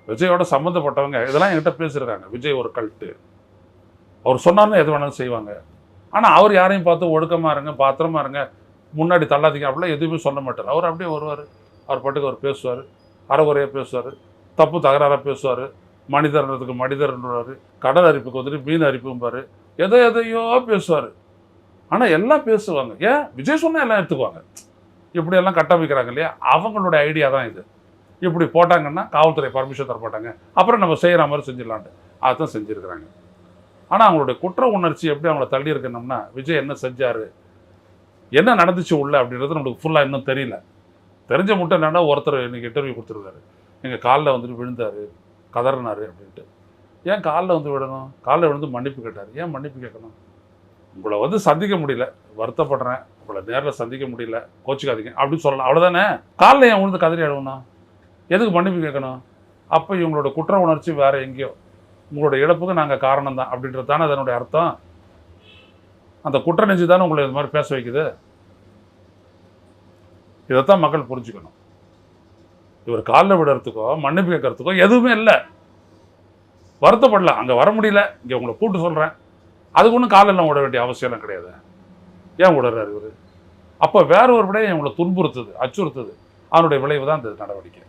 விஜயோட சம்மந்தப்பட்டவங்க இதெல்லாம் என்கிட்ட பேசியிருக்காங்க. விஜய் ஒரு கல்ட்டு, அவர் சொன்னார்னு எது வேணாலும் செய்வாங்க. ஆனால் அவர் யாரையும் பார்த்து ஒழுக்கமாக இருங்க, பாத்திரமா இருங்க, முன்னாடி தள்ளாதீங்க அப்படிலாம் எதுவுமே சொல்ல மாட்டார். அவர் அப்படியே வருவார், அவர் பாட்டுக்கு அவர் பேசுவார், அறகுறையாக பேசுவார், தப்பு தகராறாக பேசுவார், மனிதர்ன்றதுக்கு மனிதர்ன்றார், கடல் அரிப்புக்கு வந்துட்டு மீன் அரிப்பும்பார், எதையோ பேசுவார். ஆனால் எல்லாம் பேசுவாங்க. ஏன் விஜய் சொன்னால் எல்லாம் எடுத்துக்குவாங்க. இப்படியெல்லாம் கட்டமைக்கிறாங்க இல்லையா, அவங்களுடைய ஐடியா தான் இது. இப்படி போட்டாங்கன்னா காவல்துறை பர்மிஷன் தர மாட்டாங்க, அப்புறம் நம்ம செய்கிற மாதிரி செஞ்சிடலான்ட்டு அதுதான் செஞ்சுருக்கிறாங்க. ஆனால் அவங்களுடைய குற்ற உணர்ச்சி எப்படி அவங்கள தள்ளி இருக்கணும்னா, விஜய் என்ன செஞ்சார், என்ன நடந்துச்சு உள்ள அப்படின்றது நம்மளுக்கு ஃபுல்லாக இன்னும் தெரியல. தெரிஞ்ச மட்டும் என்னென்னா, ஒருத்தர் இன்றைக்கி இன்டர்வியூ கொடுத்துருக்காரு, எங்கள் காலில் வந்துட்டு விழுந்தார், கதறினார் அப்படின்ட்டு. ஏன் காலில் வந்து விடணும்? காலில் விழுந்து மன்னிப்பு கேட்டார். ஏன் மன்னிப்பு கேட்கணும்? உங்களை வந்து சந்திக்க முடியல, வருத்தப்படுறேன், உங்களை நேரில் சந்திக்க முடியல, கோச்சிக்காதீங்க அப்படின்னு சொல்லலாம், அவ்வளோதானே. காலில் ஏன் விழுந்து கதறி அழுவனா? எதுக்கு மன்னிப்பு கேட்கணும்? அப்போ இவங்களோட குற்ற உணர்ச்சி வேறு எங்கேயோ, உங்களோட இழப்புக்கு நாங்கள் காரணம் தான் அப்படின்றது தானே அதனுடைய அர்த்தம். அந்த குற்ற நெஞ்சு தானே உங்களை இது மாதிரி பேச வைக்குது. இதைத்தான் மக்கள் புரிஞ்சுக்கணும். இவர் காலில் விடுறதுக்கோ மன்னிப்பு கேட்கறதுக்கோ எதுவுமே இல்லை. வருத்தப்படல, அங்கே வர முடியல, இங்கே உங்களை கூப்பிட்டு சொல்கிறேன், அதுக்கு ஒன்றும் காலெல்லாம் விட வேண்டிய அவசியம்லாம் கிடையாது. ஏன் விடுறாரு இவர்? அப்போ வேற ஒரு விட உங்களை துன்புறுத்துது, அச்சுறுத்துது, அதனுடைய விளைவு தான் இந்த நடவடிக்கை.